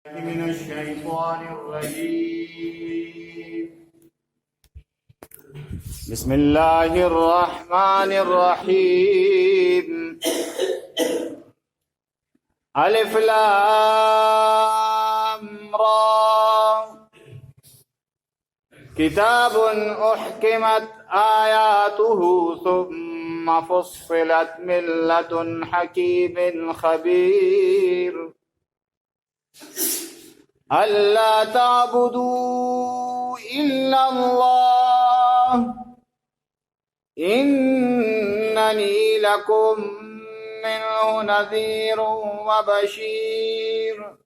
من الشيطان الرجيم. بسم الله الرحمن الرحيم. ألف لام را. كتاب أحكمت آياته ثم فصلت من لدن حكيم خبير. ألا تعبدوا إلا الله إنني لكم منه نذير وبشير.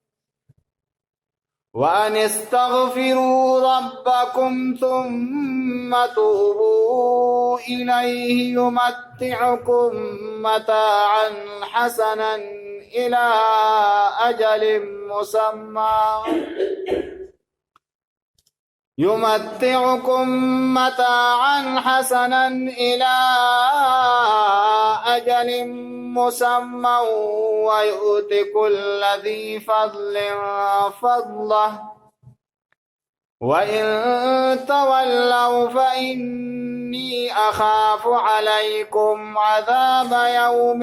وأن استغفروا ربكم ثم توبوا إليه يمتعكم متاعا حسنا إلى أجل مسمى ويؤت كل ذي فضل فضله وإن تولوا فإني أخاف عليكم عذاب يوم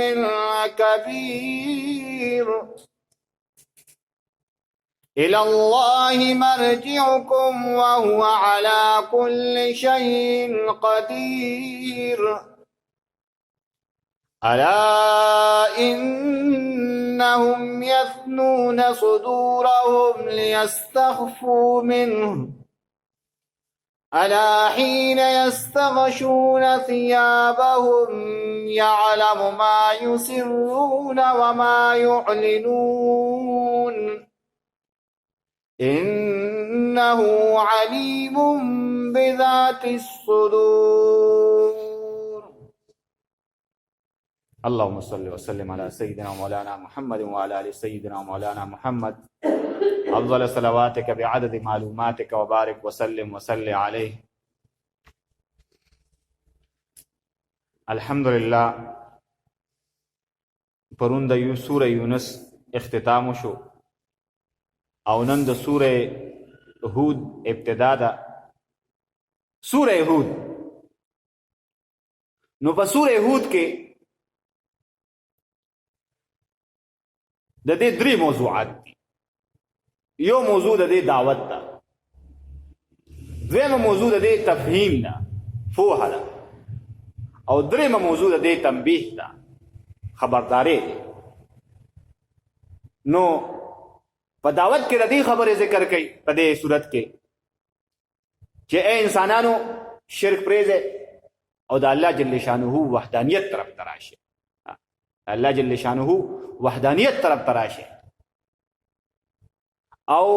كبير. إلى الله مرجعكم وهو على كل شيء قدير. ألا إنهم يثنون صدورهم ليستخفوا منه ألا حين يستغشون ثيابهم يعلم ما يسرون وما يعلنون إنه عليم بذات الصدور. اللهم صل وسلم على سيدنا ومولانا محمد وعلى آل سيدنا ومولانا محمد أفضل صلواتك بعدد معلوماتك وبارك وسلم وسلم عليه. الحمدلله پرون د سوره یونس اختتام شو او نن د سوره هود ابتدا ده. سوره هود نو په سوره هود کې د دې درې موضوعات دي. یو موضوع د دې دعوت ده، دویمه موضوع د دې تفهیم ده، پوهه ده، او دریمه موضوع د دې تنبیه ده، خبرداری ده. نو په دعوت کې د دې خبرې ذکر کوي په دې صورت کې چې اے انسانانو شرک پرېږدئ او د الله جل شانه وحدانیت طرف ته راشئ. الله جل شانه وحدانیت طرف ته راشئ او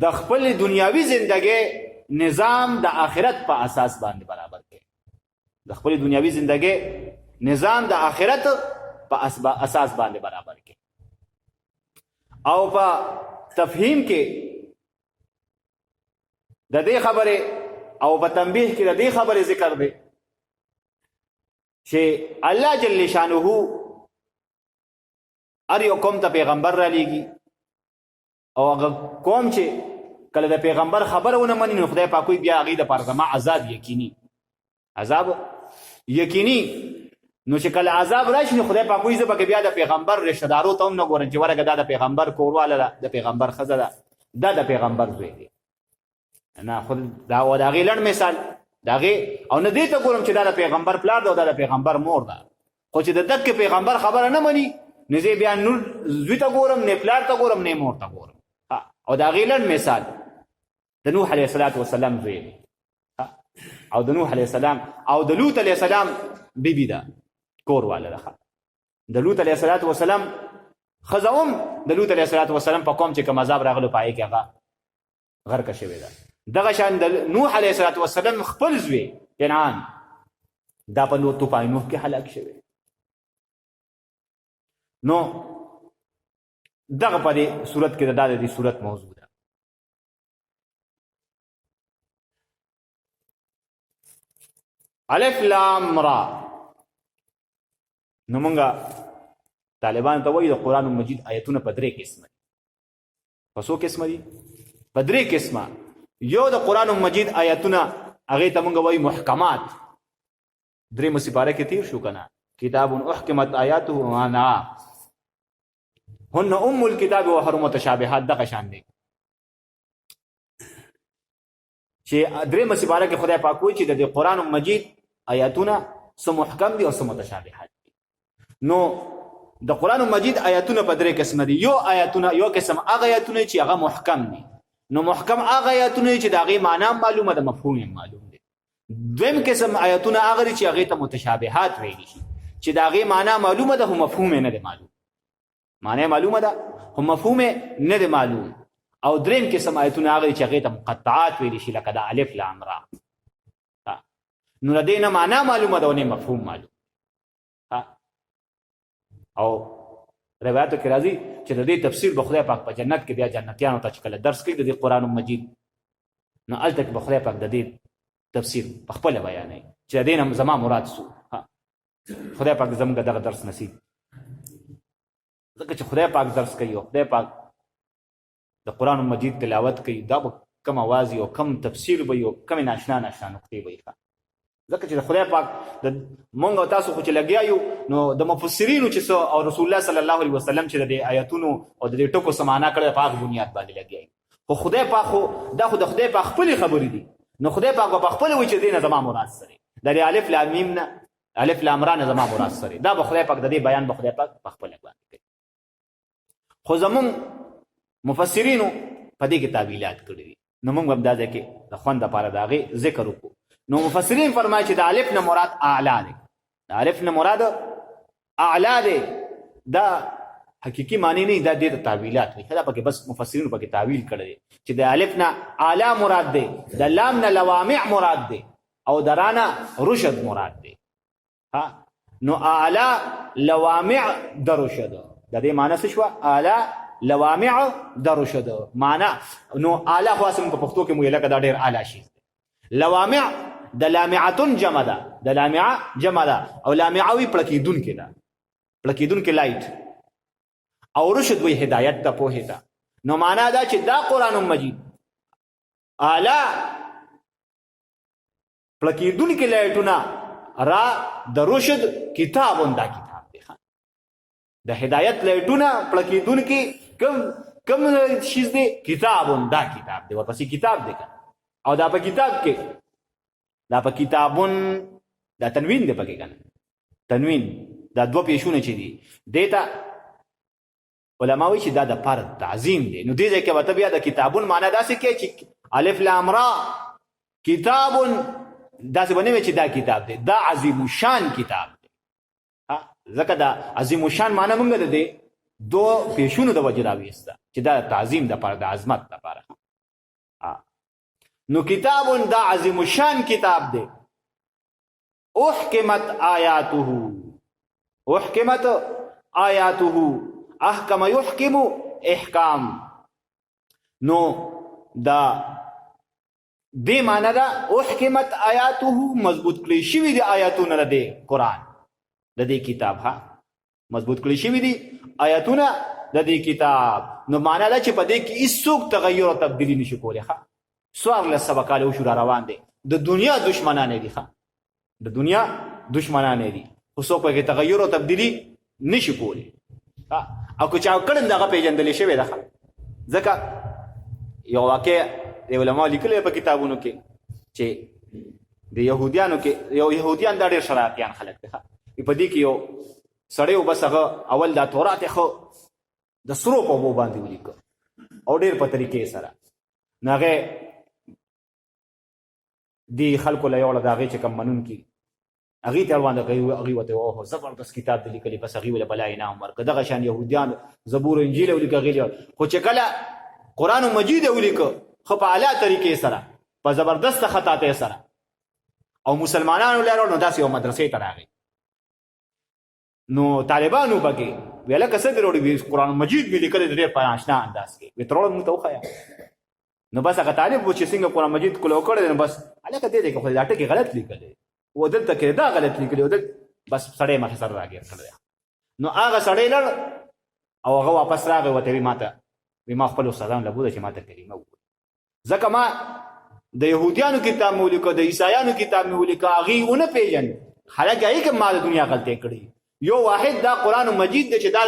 د خپل دنیاوي زندګۍ نظام د آخرت په اساس باندې برابر کړئ. د خپل دنیاوي زندګۍ نظام د آخرت په اساس باندې برابر کړئ. او په تفهیم کې د دې خبرې او په تنبیه کې د دې خبرې ذکر دی چې الله جل شانه هر یو قوم ته پیغمبر را لیږي او هغه قوم چې کله د پیغمبر خبره ونه مني نو خدای پاک بیا هغې دپاره زما عذاب یقیني، عذاب یقیني. نو چې کله عذاب راشي نو خدای پاک وایي زه به بیا د پیغمبر رشته دارو ته هم نه ګورم چې ورګه دا د پیغمبر کورواله ده، د پیغمبر ښځه ده، دا د پیغمبر زوی دی. نه خود دا و د هغې لنډ مثال د هغې او نه دې ته ګورم چې دا د پیغمبر پلار ده او دا د پیغمبر مور ده. خو چې د دقې پیغمبر خبره نه مني نه زه بیا نور زوی ته ګورم، نه پلار ته ګورم، نه مور ته ګورم. او د هغې لنډ مثال د نوح علیه السلام زوی دی او د نوح علیه السلام او د لوط علیه السلام بیبي ده، کور والا ده. د لوط علیه السلام ښځه هم د لوط علیه السلام په قوم چې کوم عذاب راغلو په هغې کې هغه غرقه شوې ده. دغه شان د نوح علیه السلام خپل زوی کنعان دا په طوفان نوح کې هلاک شوی. نو دغه په دې صورت کې د دې صورت موضوع ده. الف لام را. نو مونږه طالبان ته وایي د قرآن مجید آیتونه په 3 قسمه دي. په څو قسمه دي؟ په 3 قسمه. یو د قرآن مجید آیتونه هغې ته موږ وایي محکمات. 3 سپاره کې تیر شو که نه؟ کتاب احکمت آیاته معنا هن ام الكتاب وهر متشابهات دغه شان دي چې 3 سپاره کې خدای پاک وایي چې د قرآن مجید آیاتونه څه محکم دي او څه متشابهات دي. نو د قرآن مجید آیاتونه په 3 قسمه دي. یو قسم هغه آیاتونه چې هغه محکم دي. نو محکم هغه آیاتونه چې د هغې معنا معلومه ده، مفهوم معلوم دی. دویم قسم آیاتونه هغه دي چې هغې ته متشابهات ویلی شي چې د هغې معنا معلومه ده خو مفهوم نه دی معلوم. معنا معلومه ده خو مفهوم نه دی معلوم. او دریم قسم آیتونه هغه چې هغې ته مقطعات ویلی شي لکه د الف لام را. نو د دې نه معنا معلومه ده او نه مفهوم معلوم. او روایتو کې راځي چې د دې تفسیر به خدای پاک په جنت کې بیا جنتیانو ته چې کله درس کوي د دې قرآن مجید نو هلته کې به خدای پاک د دې تفسیر په خپله بیانوي چې د دې نه زما مراد سو. خدای پاک زموږ دغه درس نصیب ځکه چې خدای پاک درس کوي او خدای پاک د قرآن مجید تلاوت کوي دا به کم آواز او کم تفسیر به او کم ناشنا نقطې به وي. ځکه چې د خدای پاک مونږ او تاسو خو چې لګیا یو نو د مفسرینو چې او رسول الله صلی الله علیه وسلم چې د آیاتونو او د دې ټکو څه معنا کړی په هغه بنیاد باندې لګیا یو. خو خدای پاک خو دا خو د خدای پاک خپلې خبرې دي. نو خدای پاک به په خپله وایي چې دې نه زما مراد سره د الف لام میم نه الف لام را نه زما مراد سره. دا به خدای پاک د دې بیان به خدای پاک په خپله باندې کوي. خو زمونږ مفسرینو په دې کې تعویلات کړي دي. نو موږ هم دا ځای کې د خوند دپاره د هغې ذکر وکړو. نو مفسرین فرمایي چې د الف نه مراد اعلی دی. د الف نه مراد اعلی دی. دا حقیقي معنی نه دا دې ته تعویلات وایي. دا پکې بس مفسرینو پکې تعویل کړی دی چې د الف نه اعلی مراد دی، د لام نه لوامع مراد دی او د را نه رشد مراد دی. نو اعلی لوامع د رشد د دې معنی څه شوه؟ اعلی لوامع د رشد معنی. نو اعلی خو اصل په پښتو کې موږ لکه دا ډېر اعلی شي. لوامع د لامعتون جمع ده، د لامعه جمع ده او لامعه وی پړکیدونکې ده، پړکیدونکې لایټ. او رشد وی هدایت ته پوهې ته. نو معنا دا چې دا قرآن مجید اعلی پړکیدونکې لایټونه را د رشد کتابون دا کتاب دی. د هدایت لایټونه پړکیدونکې کم شیز دی؟ کتابون دا کتاب دی. ورپسې کتاب دی او دا په کتاب کې دا په کتابون دا تنوین دی پکې کنه. تنوین دا 2 پیشونه چې دي دیتا علما وایي چې دا د پاره تعظیم دی. نو دې ځای کې به بیا د کتابون معنا داسې کوي چې الف لام را کتابون داسې به نه وي چې دا کتاب دی، دا عظیم الشان کتاب دی. ځکه دا عظیم الشان معنا موږ د دې 2 پیشونو د وجې راویسته چې دا تعظیم د پاره د عظمت لپاره. نو کتابون دا عظیم الشان کتاب دی. احکمت آیاته، احکمت آیاته، احکم یحکم احکام. نو دا دې معنا ده احکمت آیاته مضبوط کړی شوي دي آیاتونه د قرآن د دې کتاب. مضبوط کړی شوي دي آیاتونه د دې کتاب. نو معنا ده چې په دې کې هیڅوک تغیر او تبدیلی نشي کولی. 1400 کاله وشو را روان دی. د دنیا دشمنان دي، د دنیا دشمنان دي، خو څوک پکې تغیر او تبدیلی نشي کولی. او که چا کړم دغه پیژندلی شوی ده. ځکه یو واقع د علماء لیکلی په کتابونو کې چې د یهودیانو کې یهودیان دا ډېر شرارتیان خلک دي. په دې کې یو سړی و بس هغه اول دا تورات یې خو د سرو په اوبو باندې ولیکه او ډېر په طریقې سره. نو هغې دی خلکو له یوړه د هغې چې کوم منونکي هغې ته روان هغې ورته اوهو زبردست کتاب دی لیکلی، بس هغې ولې بلا انعام ورکړه. دغه شان یهودیان زبور و انجیل یې ولیکه هغې. خو چې کله قرآن مجید یې ولیکه خو په اعلی طریقې سره په زبردست خطاطۍ سره او مسلمانانو لرل. نو داسې یو مدرسې ته راغی. نو طالبانو پکې ویله که څه دې وروړي قرآن مجید مې لیکلی ډېر په اشنا انداز کې وی ته وروړه مونږ ته وښیه. نو بس هغه طالب و چې څنګه قرآن مجید کلو کړی دی نو بس هلکه دې دی که خو دا ټکي غلط لیکلی و دلته کې دا غلط لیکلی و بس سړی مخې سر راګیر کړی. نو هغه سړی لړ او هغه واپس راغی وته وی ماته وی ما خپل استادان لبوده چې ماته کلمه وکړه ځکه ما د يهوديانو کتاب مې ولیکه د عیسایانو کتاب مې ولیکه هغه ونه پیژن حالکه هغه کوم ما د دنیا غلطي کړی یو واحد دا قران مجید دی چې دا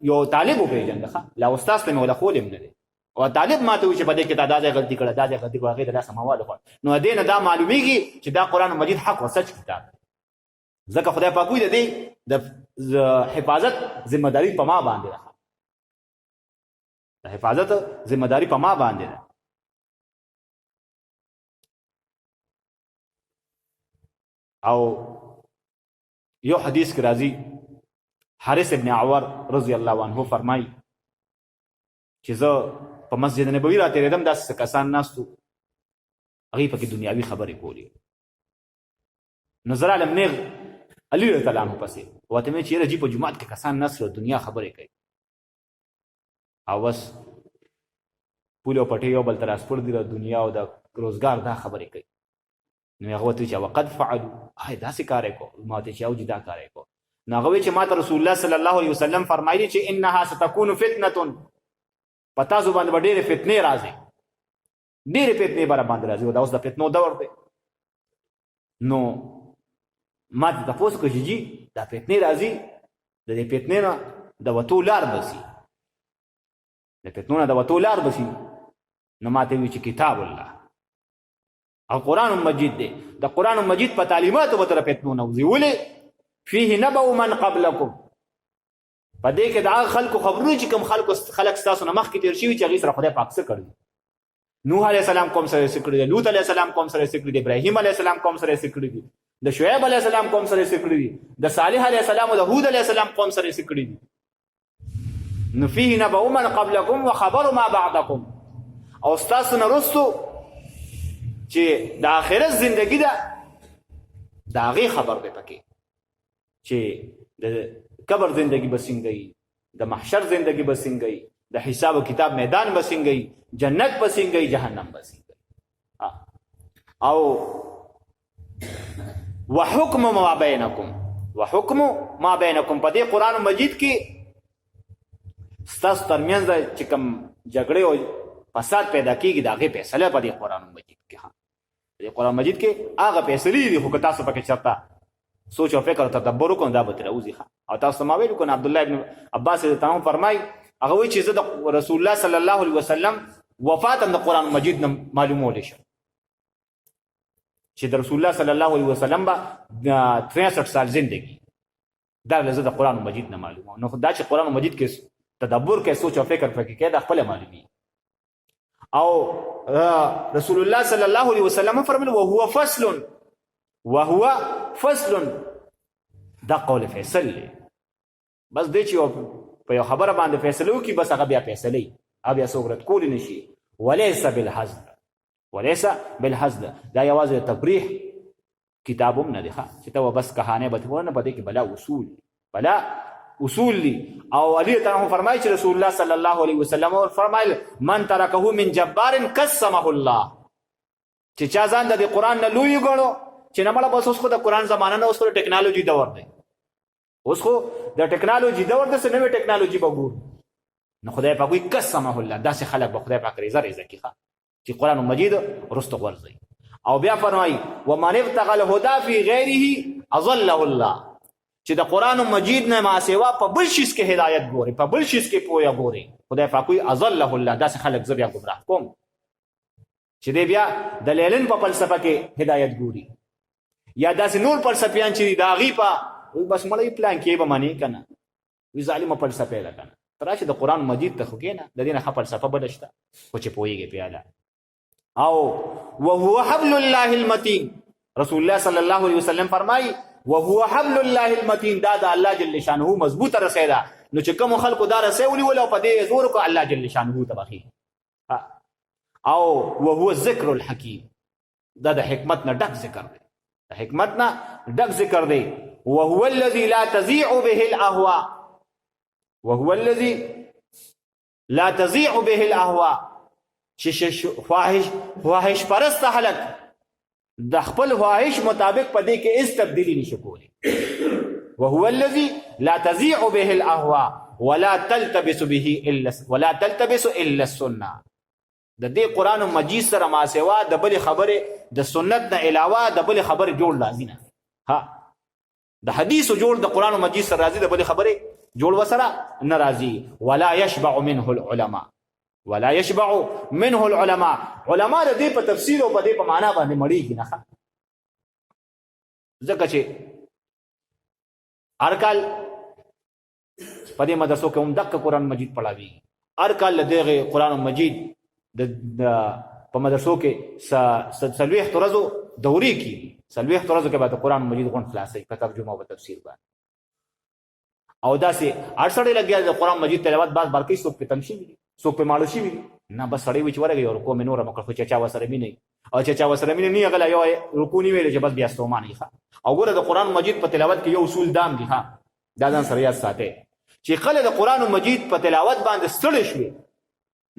یو طالب وپیژنده لا استاد ته مې ولا خولم نه دی او طالب ماته چې په دې کې دا غلطي کړه دا غلطي کړه هغه د سماواله خو نو دینه دا معلومیږي چې دا قران مجید حق او سچ کتاب ځکه خدای پاک وی دی د حفاظت ذمہ داری په ما باندې ده د حفاظت ذمہ داری په ما باندې ده او یو حدیث کې راځي حارث ابن عور رضی الله عنه فرمایي چې زه په مسجد نبوي راتېرېدم داسې کسان ناستو هغوی پکې دنیاوي خبرې کولې نو زه رالم نیغ علي رضی الله عنه پسې ورته مې چې یاره جي په جومات کې کسان ناست دنیا خبرې کوي او بس پول او پټې یو بل ته راسپړ دي د دنیا او د روزګار دا خبرې کوي نو هغه ورته چې وقد فعلوا داسې کار یې کو ما ته چې او جدا کار یې کو نو هغه وی چې ما ته رسول الله صلی الله علیه وسلم فرمایلی چې انها ستكون فتنه پتا زو باندې ډېرې فتنې راځي ډېرې فتنې باندې راځي او دا اوس د فتنو دور دی نو ما ته تاسو کو چې جی دا فتنې راځي د دې فتنې نه د وتو لار بسی د فتنو نه د وتو لار بسی نو ما ته وی چې کتاب الله او قرآن مجید دی د قرآن مجید په تعلیماتو به تر فتنو نه وځي ولې فيه نبأ من قبلکم په دې کې د هغه خلکو خبرونه چې کوم خلک ستاسو نه مخکې تېر شوي چې هغوی سره خدای پاک څه کړي نوح علیه السلام قوم سره څه کړي دي لوط علیه السلام قوم سره څه کړي دي ابراهیم علیه السلام قوم سره څه کړي دي د شعیب علیه السلام قوم سره څه کړي دي د صالح علیه السلام او د هود علیه السلام قوم سره څه کړي دي نو فيه نبأ من قبلکم وخبر ما بعدکم او ستاسو نه رستو چې د آخرت زندگی ده د هغې خبر دی پکې چې د قبر زندگی به څنګه وي د محشر زندگی به څنګه وي د حساب و کتاب میدان به څنګه وي جنت به څنګه وي جهنم به څنګه وي او وحکم ما بینکم وحکم ما بینکم په دې قرآن مجید کې ستاسو ترمنځ چې کوم جګړې او فساد پیدا کیږي د هغې فیصله په دې قرآن مجید کې د قرآن مجید کې هغه فیصلې دي خو که تاسو پکې چېرته سوچ او فکر او تدبر وکړو دا به ترې راوځي او تاسو ما ویلو که عبدالله ابن عباس رضی الله عنه فرمایي هغه وایي چې زه د رسول الله صلی الله علیه وسلم وفات هم د قرآن مجید نه معلومولی شم چې د رسول الله صلی الله علیه وسلم به 63 سال زندگی دا زه د قرآن مجید نه معلوموم نو دا چې قرآن مجید کې تدبر کې سوچ او فکر پکې کې دا خپله معلومي او رسول الله صلی الله علیه وسلم فرمایي وهو فصل دا قول فیصل دی بس دی چې په یو خبره باندې فیصله وکړي بس هغه بیا فیصله هغه بیا څوک رد کولی نه شي وليس بالهزل دا یوازې تفریح کتاب هم نه دی چې ته بس کهانه به ته نه په دې کې بلا اصول دي او علی تعالی فرمایي چې رسول الله صلی الله علیه وسلم فرمایل من ترکه من جبار قسمه الله چې چا ځان د قرآن نه لوی ګڼو چې نه مړه بس اوس خو د قرآن زمانه نه اوس خو د ټکنالوژي دور دی اوس خو د ټکنالوژي دور دی څه نوې ټکنالوژي به ګورو نو خدای پاک وایي قسمه الله داسې خلک به خدای پاک ریزه کړي چې قرآن مجید رستو غورځوي او بیا فرمایي ومن ابتغى الهدى في غیره اضله الله چې د قرآن مجید نه ما سوا په بل شیز کې هدایت ګوري په بل شیز کې پوهه ګوري خدای پاک وایي اضله الله داسې خلک زه بیا ګمراه کوم چې دی بیا د لیلن په فلسفه کې هدایت ګوري یا داسې نور فلسفیان چې د هغې په بس مړی پلان کې به منې که نه وي ظالمه فلسفه ده که نه ته راشې د قرآن مجید ته خو کښېنه د دې نه ښه فلسفه بله شته خو چې پوهېږې پې او وهو حبل الله المتین رسول الله صلی الله علیه وسلم فرمایي وهو حبل الله المتین دا د الله جل شانه مضبوطه رسۍ ده نو چې کومو خلکو دا رسۍ ونیول او په دې زور وکړو الله جل شانه ته بخي او وهو الذکر الحکیم دا د حکمت نه ډک ذکر دی د حکمت نه ډک ذکر دی وهو الذي لا تزيع به الاهواء وهو الذي لا تزيع به الاهواء چې خواهش پرست خلک د خپل خواهش مطابق په دې کې هیڅ تبدیلی نشي کولی وهو الذي لا تزيع به الاهواء ولا تلتبس الا السنه. د دې قران مجید سره ما سوا د بل خبره د سنت نه علاوه د بل خبره جوړ لازم نه. ها د حدیث جوړ د قران مجید سره راځي، د بل خبره جوړ وسره ناراضي. ولا يشبع منه العلماء، ولا يشبع منه العلماء. علماء د دې په تفسیر او په دې په معنا باندې مړیږي نه. ځکه چې هر کال په دې مدرسو کې هم دغه قران مجید پڑھاوي، هر کال دغه قران مجید د په مدرسو کې سلويخ ترزو دوري کی، سلويخ ترزو کې به قران مجید غون خلاصي په ترجمه او تفسیر باندې. او داسې 68 لګیا د قران مجید تلاوت بعد بار کې څوک په تنشي وي، څوک په مالو شي وي نه، بس سړی وچ ورګي او کو منور مکه خو چا وسره مینه او چا وسره مینه نه غلا یو رکو نی ویل چې بس بیا ستومانه ښه. او ګوره د قران مجید په تلاوت کې یو اصول دام دي، ها دا ځان سره یاد ساتي چې خلک د قران مجید په تلاوت باندې ستړي شوي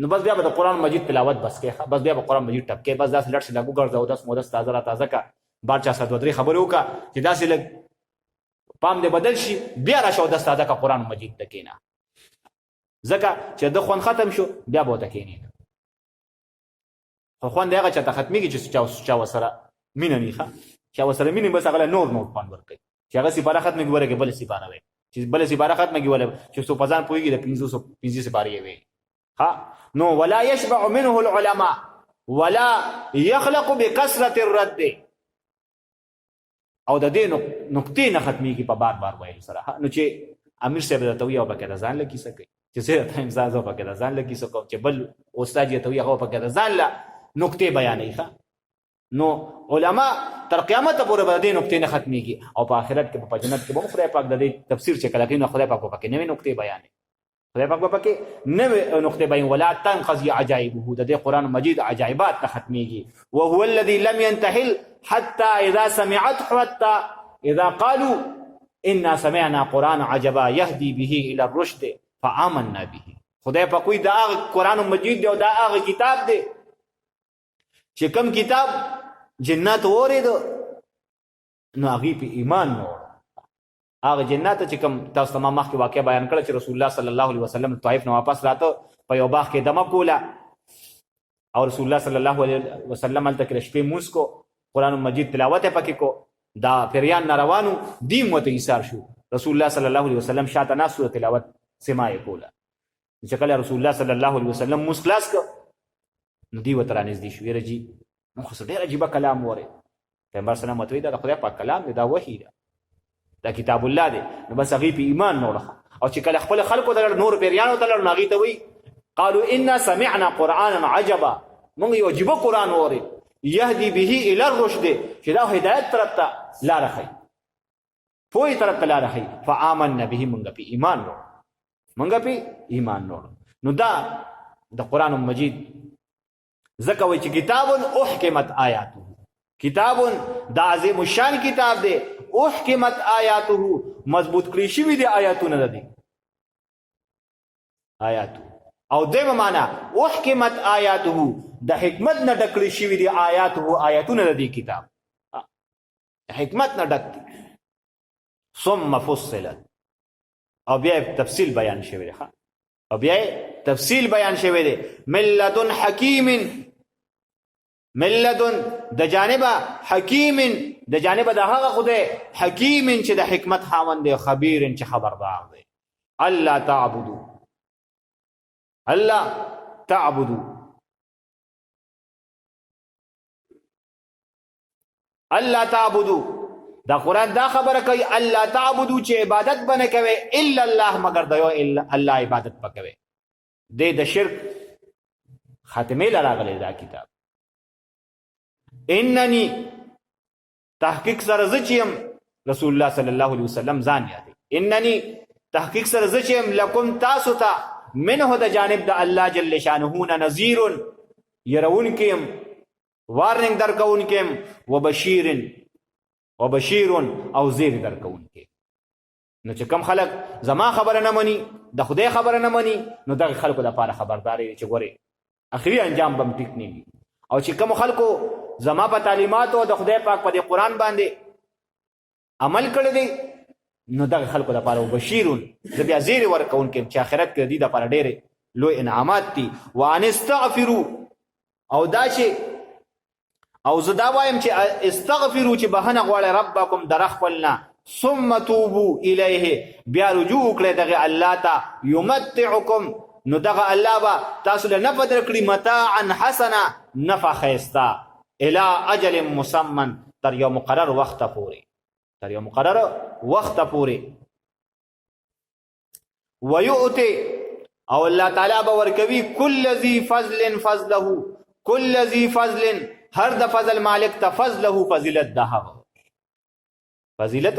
نو بس بیا به د قران مجید تلاوت بس کې، بس بیا به قران مجید ټپکې، بس داس لړ شي لګو ګرځاو داس مودس تازه را تازه کا بار چا سات ودري خبرو کا چې داسې لګ پام دې بدل شي، بیا را شو داس تازه کا قران مجید تکینا. ځکه چې د خون ختم شو بیا به تکینی خو خوان دغه چې ختميږي چې چا وسره مینه نه ښه، چا وسره مینه بس هغه نور خوان ورکړي چې هغه سپاره ختمه ګوره کې بل سپاره وي، چې بل سپاره ختمه ګوره چې څو پزان پويږي د 550 سپاره وي. ها نو ولا يشبع منه العلماء ولا يخلق بكثرة الرد. او د دې نقطې نه ختميږي په بار بار وایي سره. نو چې امیر صاحب د توي او پکې ځان لکی سکے چې زه ته امزاز او پکې ځان لکی سکو چې بل استاد یې توي هغه پکې ځان لا نقطې بیانې ښه. نو علما تر قیامت پورې به دې نقطې نه ختميږي او په آخرت کې په جنت کې به خدای پاک د دې تفسیر چې کله کوي خدای پاک پکې نوې نقطې بیانې، خدای پاک پکې نوې نقطې بیان. ولا تنقضي عجائبه، د دې قران مجید عجائبات نه ختميږي. وهو الذي لم ينتهي حتى اذا سمعت حتى اذا قالوا انا سمعنا قرآن عجبا يهدي به الى الرشد فآمنا به. خدای پاک کوئی دا قران مجید دی او دا هغه کتاب دی چې کوم کتاب جنات اورید نو هغه په ایمان نور هغه جنات چې کوم تاسو تمام مخکې واقع بیان کړ چې رسول الله صلی الله علیه وسلم طائف نه واپس راته په یو باغ کې دمه کوله او رسول الله صلی الله علیه وسلم هلته کې شپې مونږ کو قران مجید تلاوت پکې کو، دا پریان ناروانو دیم وته ایثار شو. رسول الله صلی الله علیه وسلم شاته ناس سورۃ تلاوت سماع کوله چې کله رسول الله صلی الله علیه وسلم مسخلاص کو نو دی وترانیز دي شو یرجی نو خو ډیر عجیب کلام وره پیغمبر صلی الله علیه وسلم د خدای پاک کلام دی، دا وحی دی، دا کتاب الله دی. نو بس هغه په ایمان نور او چې کله خپل خلکو ته نور پیریانو ته لړ ناغي ته وی قالوا انا سمعنا قرانا عجبا، موږ یو عجیب قران وره يهدي به الى الرشد چې دا هدایت طرف ته لار خي، پوي طرف ته لار خي. فآمنا به، موږ په ایمان نور، موږ په ایمان نور. نو دا د قران مجید زکه وای چې کتاب احکمت آیاته، کتاب د عظیم الشان کتاب دی، احکمت آیاته مضبوط کړی شوی دی آیاتونه دي آیاتو. او دغه معنا احکمت آیاته د حکمت نه ډکړی شوی دی آیاته آیاتونه دي کتاب حکمت نه ډک دي. ثم فصلت او بیا تفصیل بیان شوی دی، او بیا تفصیل بیان شوی دی. ملذن حکیم، ملذن د جانبه، حکیم د جانبه د هغه خدای، حکیم چې د حکمت خاوند دی، خبیر چې خبردار دی. الله تعبدو، الله تعبدو، الله تعبدو دا قرآن دا خبره کوي الله تعبدو چې عبادت بنه کوي الا الله مگر د یو الا الله عبادت پکوي. د شرک خاتمه لراغلی دا کتاب. انني تحقیق سره زچیم رسول الله صلی الله علیه وسلم ځان یادي، انني تحقیق سره زچیم لکم تاسو ته منه د جانب د الله جل شانه نذیر يرون کیم وارننګ درکون کیم وبشیر او زیر درکون کیم. نو چې کم خلق زما خبره نه مني، د خدای خبره نه مني، نو دغه خلکو لپاره خبرداري چې ګوري اخري انجام بم ټیک نه وي. او چې کوم خلکو زما په تعلیمات او د خدای پاک په قرآن باندې عمل کړی دی نو دغه خلکو لپاره بشیرون زه بیا زیری ورکوونکی چې آخرت کې د دې لپاره ډېرې لوی انعامات دي. وان استغفروا او دا چې او زه دا وایم چې استغفروا چې بهنه غواړئ ربکم در خپلنا ثم توبوا الیه بیا رجوع وکړئ دغه الله ته یمتعکم نو دغه الله به تاسو له نفع درکړي متاعا حسنا نفع ښایسته الی اجل مسمى تر یو مقرر وخته پورې ویؤتی او الله تعالی به ورکوي کل ذی فضل فضله کل ذی فضل هر د فضل مالک ته فضله فضیلت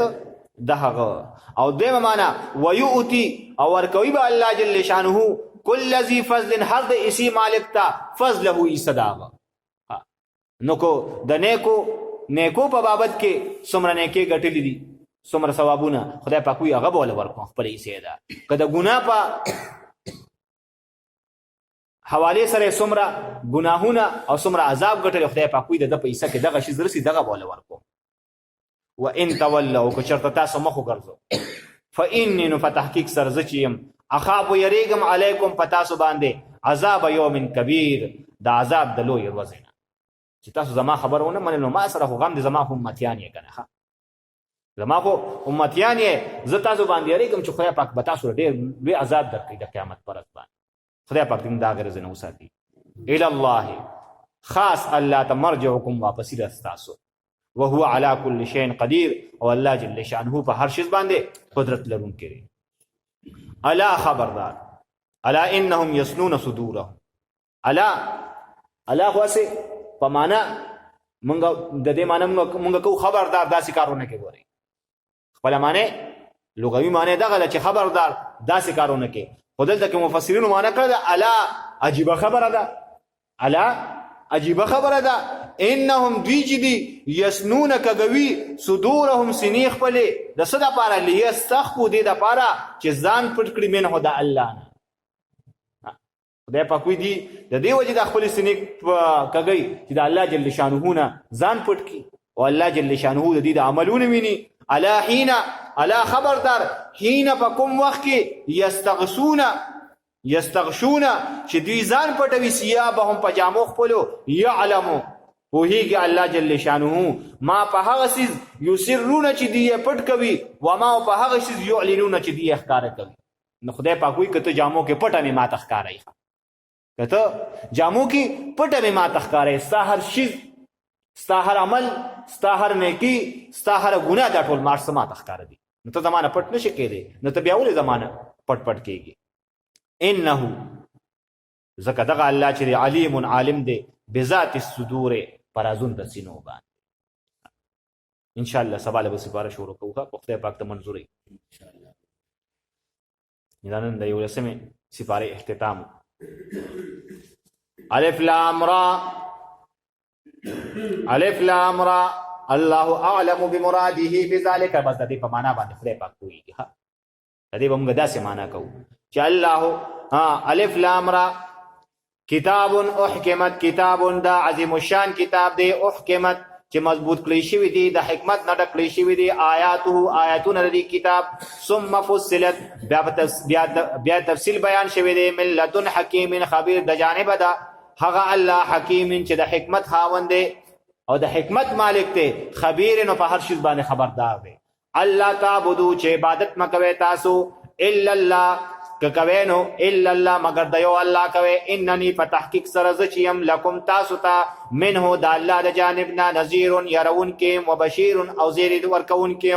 دهغه او دیمه معنا ویؤتی او ورکوي به الله جل شانه کل ذی فضل هر د اسی مالک ته فضله ایصداغه. نو کو د نیکو په بابت کې څومره نیکي ګټلې دي څومره ثوابونه خدای پاک وي هغه به ول ورکو خپل ایسه ده که د ګناه په حواله سره څومره ګناهونه او څومره عذاب ګټل خدای پاک وي د پیسې کې دغه شی زرسي دغه به ول ورکو. وان تولوا که چرته تاسو مخ وګرځو فإني فتحقیق سرزچیم اخاف یریګم علیکم پتاسو باندې عذاب یوم کبیر دا عذاب د لوی ورځې چې تاسو زما خبرونه مننه ما سره خو غم دي زما امتیان یې کنه زما خو امتیان یې زه تاسو باندې یریګم چې خدای پاک به تاسو ډېر لوی عذاب درکړي د قیامت پر ورځ باندې خدای پاک دې دا غرض نه وساتي. الی الله خاص الله ته مرجعکم واپس تاسو وهو على كل شيء قدير او الله جل شانه په هر شي باندې قدرت لرونکی دی. الا خبردار الا انهم يسنون صدورهم الا واسه په معنا مونږ د دې معنا مونږ کو خبردار داسې کارونه کوي ګوري خپل معنی لغوي معنی دغه چې خبردار داسې کارونه کوي خدای د مفسرینو معنا کړه الا عجيبه خبره ده انهم دیجدی یسنون کګوي صدورهم سنیخ پله د صدا پاره لیستخفو دې د پاره چې ځان پټ کړی منه د الله نه خدای پاک وی دی د دې وجه د خپل سنیک کګي چې د الله جل شانه نه ځان پټ کی او الله جل شانه د دې د عملونه ویني الا خبردار حين پکم وخت کې یستغشون چې دوی ځان پټوي ثيابهم پجامو خپلو يعلمو وهيږي الله جل شانه ما په هغه سیز یسرون چې دی پټ کوي و ما په هغه سیز يعلنون چې دی ښکار کوي. نو خدای پاک وی کته جامو کې پټه می ما تخکارای کته جامو کې پټه می ما تخکارای ستا هر شی ستا هر عمل ستا هر نیکی ستا هر ګناه د ټول مار سما تخکار دي. نو ته زمانہ پټ نشي کېږي نو ته بیا ولې زمانہ پټ کېږي. انه زکه دغه الله چې علیم عالم دی بذات الصدور پرازون د سینو باندې. ان شاء الله سبا له سپاره شروع کوو په خدای پاک ته منظوري ان شاء الله. نن د یو لسمه سپاره اختتام الف لام را الله اعلم بمراده بذلك بس د دې په معنا باندې خدای پاک کوي ها د دې موږ داسې معنا کوو چې الله الف لام را کتاب احکمت کتاب دا عظیم الشان کتاب دی احکمت چې مضبوط کړی شوی دی د حکمت نه ډک کړی شوی دی آیاتونه دی کتاب ثم فصلت بیا تفصیل بیان شوی دی من لدن حکیم خبیر د جانب دا هغه الله حکیم چې د حکمت خاوند دی او د حکمت مالک دی خبیر نو په هر شی باندې خبردار دی. الله تعبدو چې عبادت مکوي تاسو الا الله کوي نو الا الله مگر د یو الله کوي انني فتحقیق سره زچیم لکم تاسو ته منه د الله د جانبنا نذیر يرون کې وبشیر او زیر ورکون کې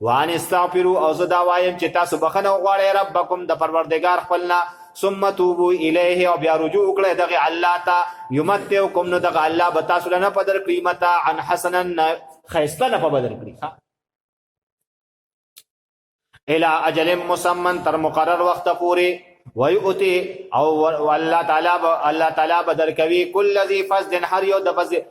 وان استغفروا او زدا وایم چې تاسو بخنه غواړئ ربکم د پروردگار خپلنا ثم توبوا الیه او بیا رجوع کړئ دغه الله ته یمتعکم نو دغه الله به تاسو له نه پدر قیمته عن حسنا خیسته نه په بدل کړی الى اجل مسمى تر مقرر وخت پوری ويؤتي او الله تعالی بدر کوي كل ذي فضل هر یو د فضل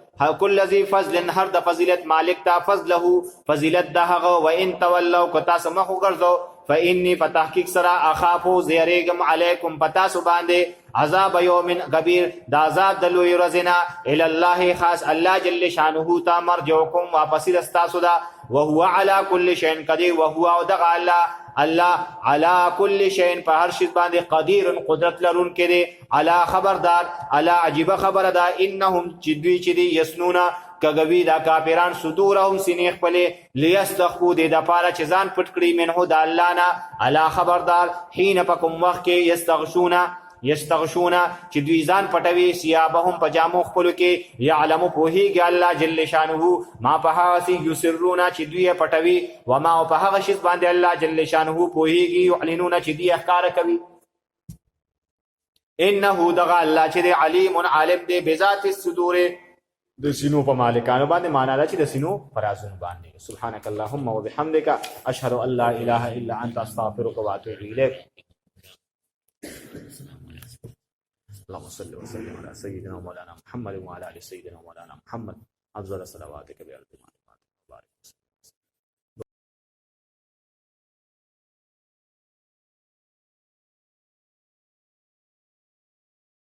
كل ذي فضل هر د فضیلت مالک تا فضله فضیلت دهغه و ان تولوا کتا سمخ ګرځو فإني فتحقیق سرا اخافو زیریگم علیکم پتا سو باندې عذاب یوم کبیر دا عذاب د لوی ورځنا الی الله خاص الله جل شانه تا مرجعکم واپس رستاسو دا وهو على كل شيء قدير وهو دغ الله على كل شيء په هر شي باندې قدیر قدرت لرون کړي الا خبردار الا عجيب خبر دا انهم چدوی یسنونا کګوی دا کافران صدورهم سینې خپل لیستخفو د پاره چې ځان پټ کړی منه د الله نه الا خبردار حين پکم وخت کې یستغشونا چې دوی ځان پټوي سیابهم پجامو خپل کې يعلم پوهیږي الله جل شانه ما په هغه سي یسرونا چې دوی پټوي و ما په هغه شی باندې الله جل شانه پوهیږي يعلنون چې دوی احکار کوي انه دغه الله چې علیم عالم دی بذات الصدور د سینو په مالکانو باندې معنا دا چې د سینو فرازون باندې سبحانك اللهم وبحمدك اشهد ان لا اله الا انت استغفرك واتوب اليك اللهم صل وسلم على سيدنا ومولانا محمد وعلى ال سيدنا ومولانا محمد افضل صلواتك بارض